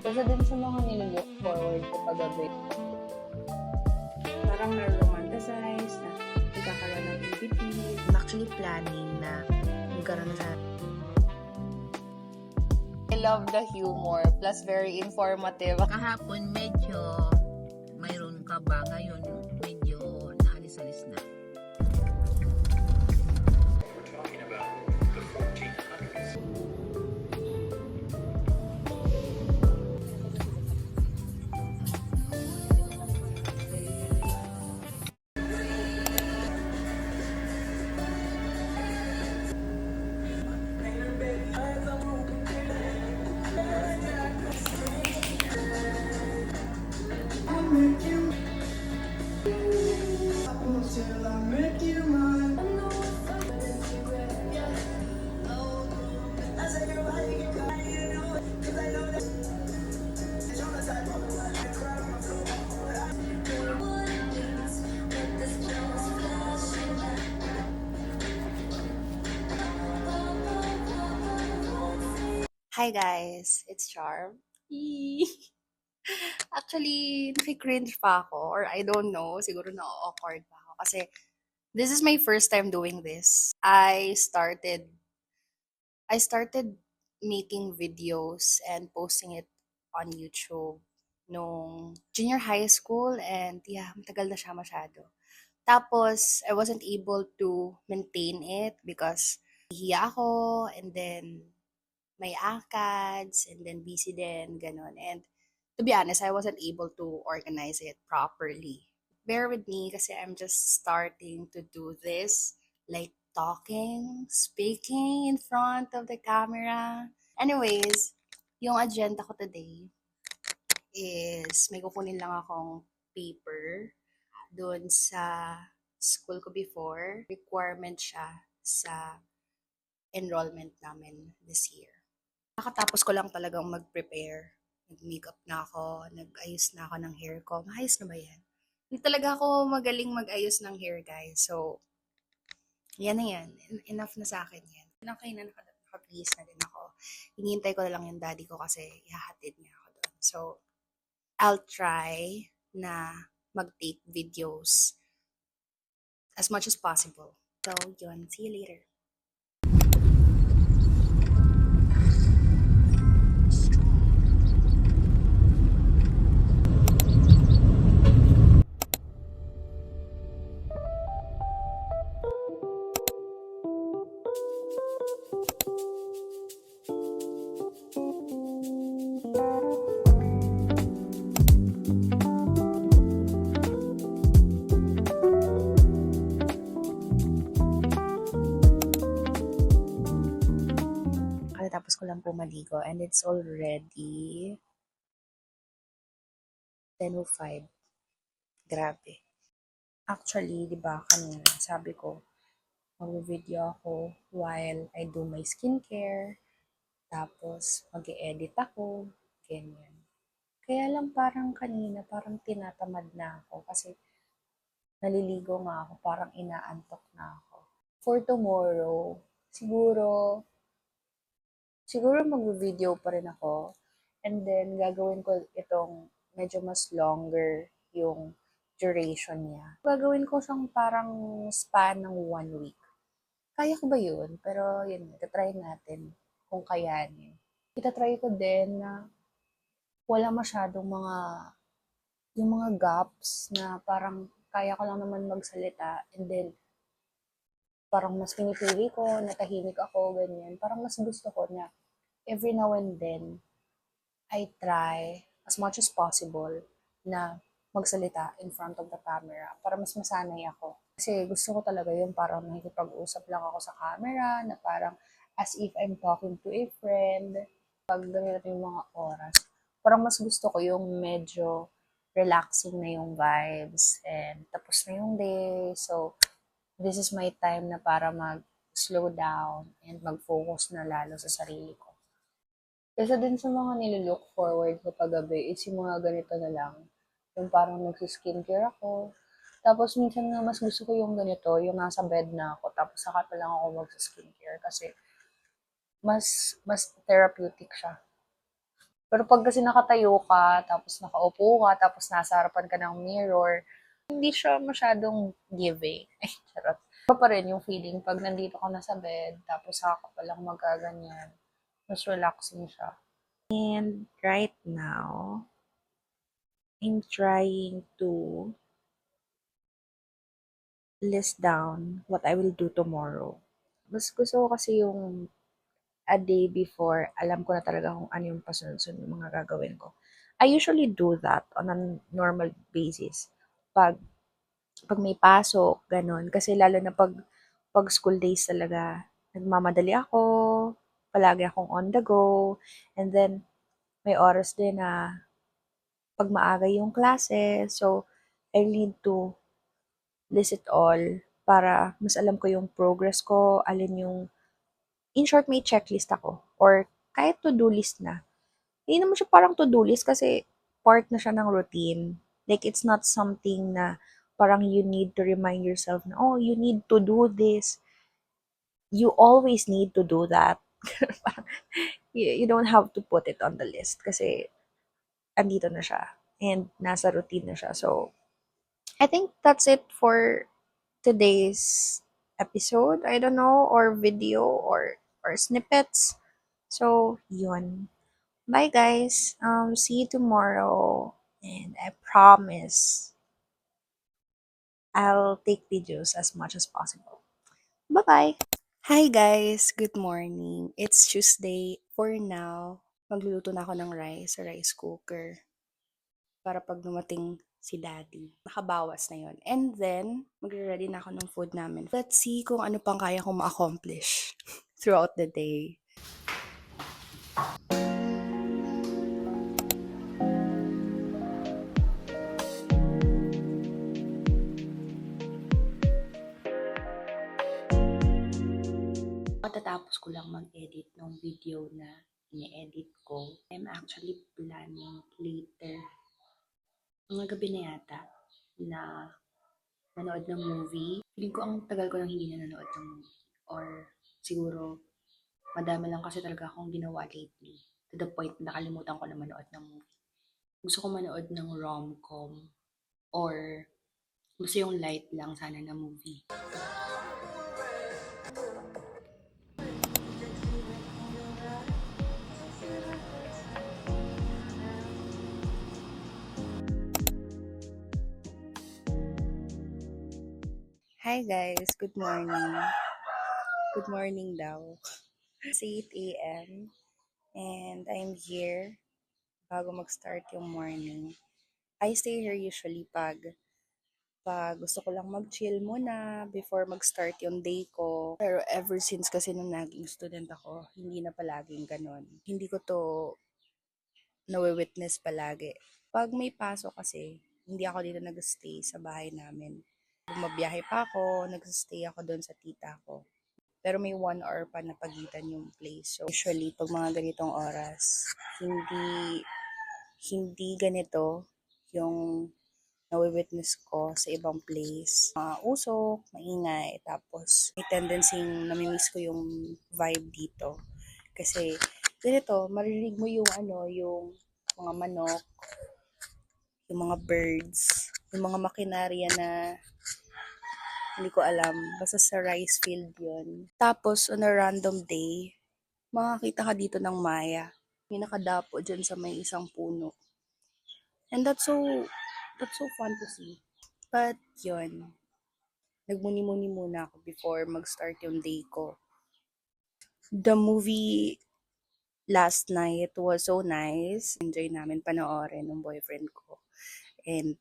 Isa din sa mga nililook forward ko pagabi. Parang na-romanticize na magkakaroon ng EVP. I'm actually planning na magkaroon sa... I love the humor, plus very informative. Kahapon medyo mayroon ka ba, ngayon medyo naalis-alis na. Hi guys, it's Charm. Yee! Actually, naki-cringe pa ako, or I don't know, siguro na-awkward pa ako. Kasi, this is my first time doing this. I started making videos and posting it on YouTube nung junior high school, and yeah, matagal na siya masyado. Tapos, I wasn't able to maintain it because hiya ako, and then may ACADS, and then busy din, ganun. And to be honest, I wasn't able to organize it properly. Bear with me kasi I'm just starting to do this, like talking, speaking in front of the camera. Anyways, yung agenda ko today is may kukunin lang akong paper doon sa school ko before. Requirement siya sa enrollment namin this year. Nakatapos ko lang talagang mag-prepare. Nag-makeup na ako, nag-ayos na ako ng hair ko. Maayos na ba yan? Hindi talaga ako magaling mag-ayos ng hair, guys. So, yan na yan. Enough na sa akin yan. Okay na, nakaplease na din ako. Hinihintay ko na lang yung daddy ko kasi ihahatid niya ako doon. So, I'll try na mag-take videos as much as possible. So, yun. See you later. Tapos ko lang po maligo and it's already 10:05. Grabe. Actually, di ba kanina sabi ko, mag-video ako while I do my skincare, tapos mag-edit ako, ganyan. Kaya lang parang kanina, parang tinatamad na ako kasi naliligo nga ako, parang inaantok na ako. For tomorrow, siguro mag-video pa rin ako. And then, gagawin ko itong medyo mas longer yung duration niya. Gagawin ko siyang parang span ng 1 week. Kaya ko ba yun? Pero yun, itatry natin kung kayanin. Itatry ko din na wala masyadong yung mga gaps na parang kaya ko lang naman magsalita and then parang mas pinipili ko, natahimik ako, ganyan. Parang mas gusto ko na every now and then, I try as much as possible na magsalita in front of the camera para mas masanay ako. Kasi gusto ko talaga yung parang nakikipag-usap lang ako sa camera, na parang as if I'm talking to a friend. Pag ganito yung mga oras, parang mas gusto ko yung medyo relaxing na yung vibes and tapos na yung day. So, this is my time na para mag-slow down and mag-focus na lalo sa sarili ko. Isa din sa mga nililook forward ko paggabi is yung mga ganito na lang. Yung parang nagsiskincare ako. Tapos minsan nga mas gusto ko yung ganito, yung nasa bed na ako. Tapos saka pa lang ako magsiskincare kasi mas therapeutic siya. Pero pag kasi nakatayo ka, tapos nakaupo ka, tapos nasa harapan ka ng mirror, hindi siya masyadong giving. Ay, charot. Iba pa rin yung feeling pag nandito ka na sa bed, tapos saka ka palang magaganyan. Mas relaxing siya. And right now, I'm trying to list down what I will do tomorrow. Mas gusto ko kasi yung a day before, alam ko na talaga kung ano yung pasunod-sunod ng mga gagawin ko. I usually do that on a normal basis. Pag, pag may pasok, ganun. Kasi lalo na pag school days talaga, nagmamadali ako, palagi akong on the go, and then may oras din na pag maaga yung klase, so I need to list it all para mas alam ko yung progress ko, alin yung in short, may checklist ako. Or kahit to-do list na. Hindi naman siya parang to-do list kasi part na siya ng routine. Like, it's not something na parang you need to remind yourself na, oh, you need to do this. You always need to do that. You don't have to put it on the list kasi andito na siya. And nasa routine na siya. So, I think that's it for today's episode. I don't know, or video, or snippets. So, yun. Bye, guys. See you tomorrow. And I promise I'll take videos as much as possible. Bye-bye. Hi guys! Good morning. It's Tuesday. For now, magluluto na ako ng rice sa rice cooker para pag dumating si daddy, nakabawas na yon. And then, magre-ready na ako ng food namin. Let's see kung ano pang kaya kong ma-accomplish throughout the day. Katatapos ko lang mag-edit ng video na ini-edit ko. I'm actually planning later, mga gabi na yata, na manood ng movie. Feeling ko ang tagal ko nang hindi na nanood ng movie. Or siguro, madami lang kasi talaga akong ginawa lately. To the point na nakalimutan ko na manood ng movie. Gusto ko manood ng rom-com or gusto yung light lang sana na movie. Hi guys, good morning. Good morning daw. It's 8 a.m. and I'm here bago mag-start yung morning. I stay here usually pag gusto ko lang mag-chill muna before mag-start yung day ko. Pero ever since kasi nung naging student ako, hindi na palaging ganun. Hindi ko to nawi-witness palagi. Pag may pasok kasi, hindi ako dito nag-stay sa bahay namin. Bumabiyahe pa ako, nag-stay ako doon sa tita ko. Pero may 1 hour pa na pagitan yung place. So, usually, pag mga ganitong oras, hindi ganito yung nawi-witness ko sa ibang place. Usok, maingay, tapos may tendency namimiss ko yung vibe dito. Kasi, ganito, marinig mo yung yung mga manok, yung mga birds, yung mga makinarya na hindi ko alam. Basta sa rice field yun. Tapos, on a random day, makakita ka dito ng maya. May nakadapo dyan sa may isang puno. And that's so fun to see. But, yun. Nagmuni-muni muna ako before mag-start yung day ko. The movie last night was so nice. Enjoy namin panoorin ng boyfriend ko. And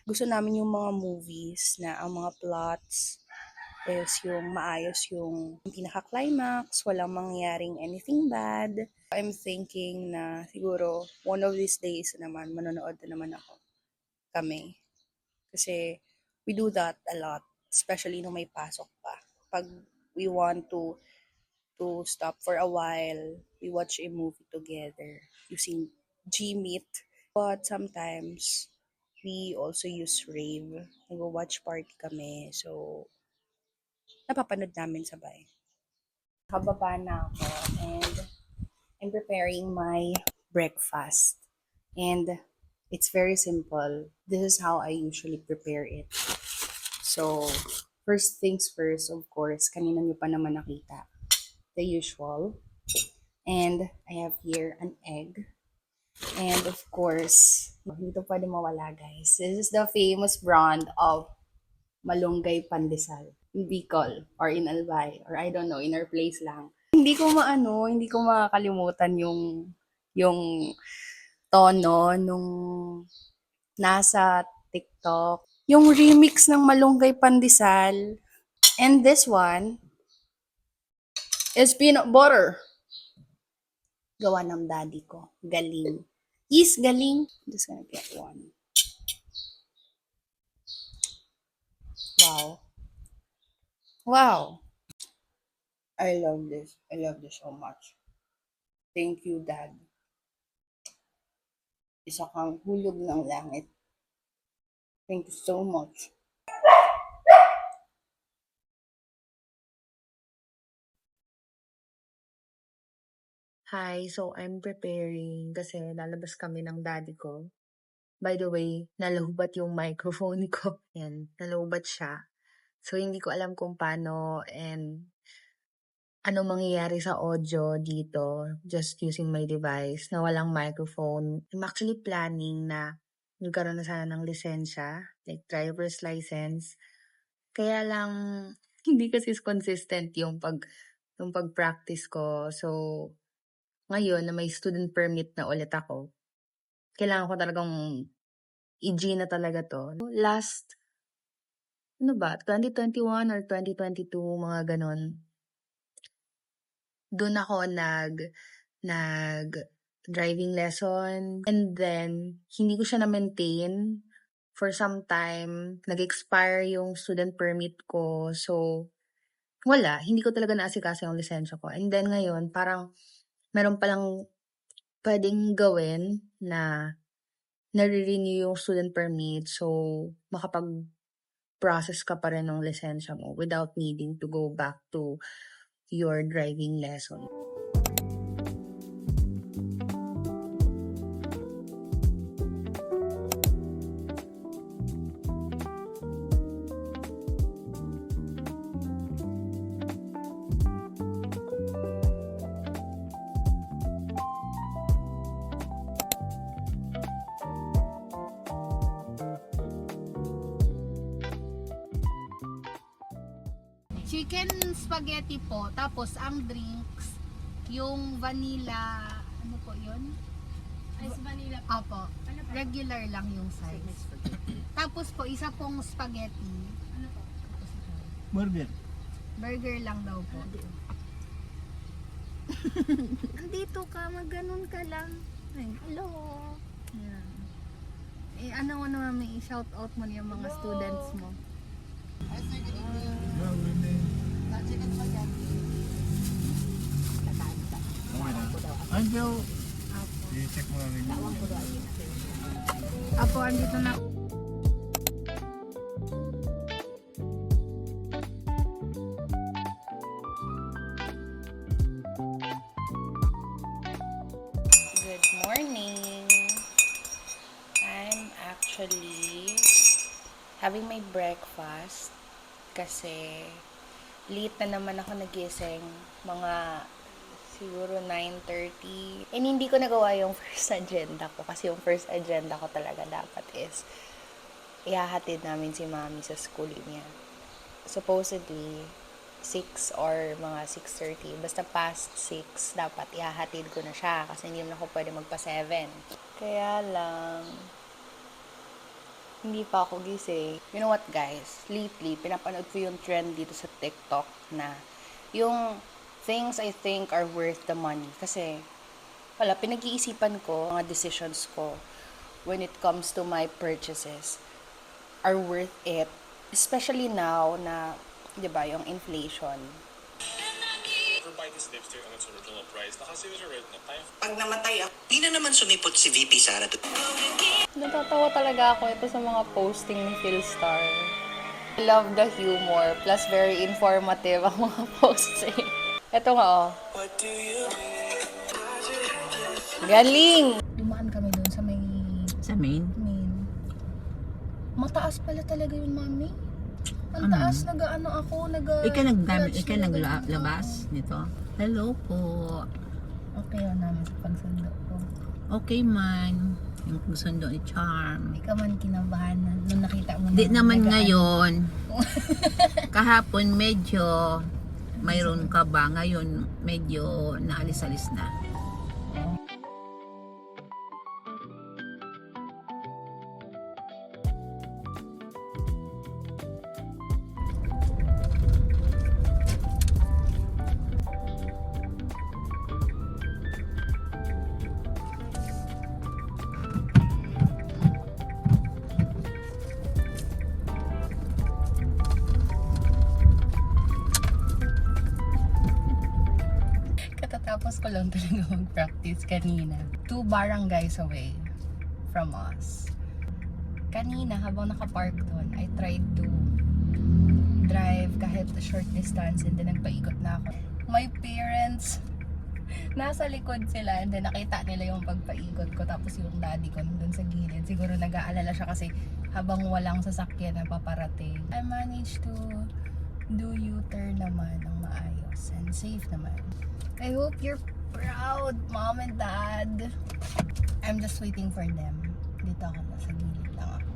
gusto namin yung mga movies na ang mga plots is yung maayos yung pinaka-climax, walang mangyaring anything bad. I'm thinking na siguro one of these days naman manonood na naman kami. Kasi we do that a lot, especially nung may pasok pa. Pag we want to stop for a while, we watch a movie together using Gmeet. But sometimes, we also use Rave. Nag-watch party kami. So, napapanood namin sabay. Nakababa na ako and I'm preparing my breakfast. And it's very simple. This is how I usually prepare it. So, first things first, of course, kanina nyo pa naman nakita. The usual. And I have here an egg. And of course, hindi to pwede mawala, guys. This is the famous brand of Malunggay Pandesal in Bicol or in Albay or I don't know, in our place lang. Hindi ko makakalimutan yung tono nung nasa TikTok. Yung remix ng Malunggay Pandesal. And this one is peanut butter. Gawa ng daddy ko. Galing. Is galing. I'm just gonna get one. Wow. Wow. I love this. I love this so much. Thank you, Dad. Isa kang hulog ng langit. Thank you so much. Hi, so I'm preparing kasi lalabas kami ng daddy ko. By the way, nalobat yung microphone ko. Yan, nalobat siya. So, hindi ko alam kung paano and ano mangyayari sa audio dito just using my device na walang microphone. I'm actually planning na magkaroon na sana ng lisensya, like driver's license. Kaya lang, hindi kasi consistent yung pag-practice ko. So, ngayon na may student permit na ulit ako, kailangan ko talagang i-G na talaga to. Last, 2021 or 2022, mga ganon. Doon ako nag driving lesson. And then, hindi ko siya na-maintain for some time. Nag-expire yung student permit ko. So, wala. Hindi ko talaga naasikaso yung lisensya ko. And then ngayon, parang meron palang pwedeng gawin na nare-renew yung student permit. So, makapag-process ka pa rin ng lisensya mo without needing to go back to your driving lesson. Chicken spaghetti po, tapos ang drinks, yung vanilla, ano po yun? Ice vanilla. Apo, regular lang yung size. Tapos po, isa pong spaghetti. Ano po? Burger. Burger lang daw po. Andito ka, maganon ka lang. Ay, hello. Yan. Eh, ano mo naman, may shout out mo yung mga students mo. Andiyo. Apo. I-check mo lang rin. Apo, andito na. Good morning. I'm actually having my breakfast kasi late na naman ako nagising, mga siguro 9:30. And hindi ko nagawa yung first agenda ko kasi yung first agenda ko talaga dapat is ihahatid namin si Mami sa school niya. Supposedly 6 or mga 6:30. Basta past 6, dapat ihahatid ko na siya kasi hindi naman ako pwede magpa 7. Kaya lang, hindi pa ako gising. You know what, guys? Lately, pinapanood ko yung trend dito sa TikTok na yung things I think are worth the money. Kasi, wala, pinag-iisipan ko, mga decisions ko when it comes to my purchases are worth it. Especially now na, di ba, yung inflation. Never buy this lipstick on its original price. Nakasale red na tayo. Pag namatay ako, di na naman sumipot si VP Sara. Natatawa talaga ako ito sa mga posting ni Philstar. I love the humor, plus very informative ang mga posts eh. Ito nga oh. Galing! Dumaan kami doon sa may Sa main? main. Mataas pala talaga yun, mami. Ang Ano? taas, nag-ano ako, Ika naglabas nito? Hello po. Okay yun namin sa pagsundo ko. Okay man. Yung pagsundo ni Charm. Hindi ka man kinabahan na nung nakita mo Di na naman nag-ano. ngayon. Kahapon medyo mayroon ka ba? Ngayon medyo naalis-alis na. Katatapos ko lang talaga mag-practice kanina. 2 barangays away from us. Kanina, habang nakapark doon, I tried to drive kahit a short distance and then nagpaikot na ako. My parents, nasa likod sila and then nakita nila yung pagpaikot ko tapos yung daddy ko nandun sa gilid. Siguro nag-aalala siya kasi habang walang sasakyan na paparating. I managed to do U-turn naman ng maayos and safe naman. I hope you're proud, Mom and Dad. I'm just waiting for them. Dito ako na sa gilid lang ako.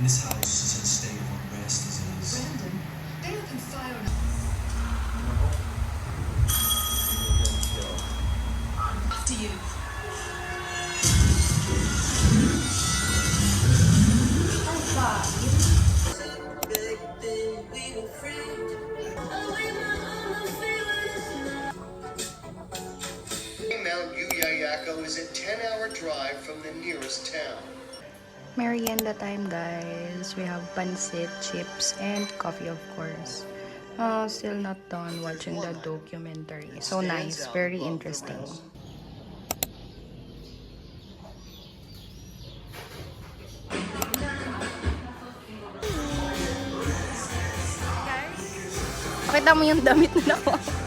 This house is in a state of unrest as it is. Brandon, they opened fire on after you. Mount Yuyayako is a 10-hour drive from the nearest town. Merienda time, guys. We have pancit, chips, and coffee, of course. Still not done watching the documentary. So nice, very interesting. Pakita mo yung damit na nakuha.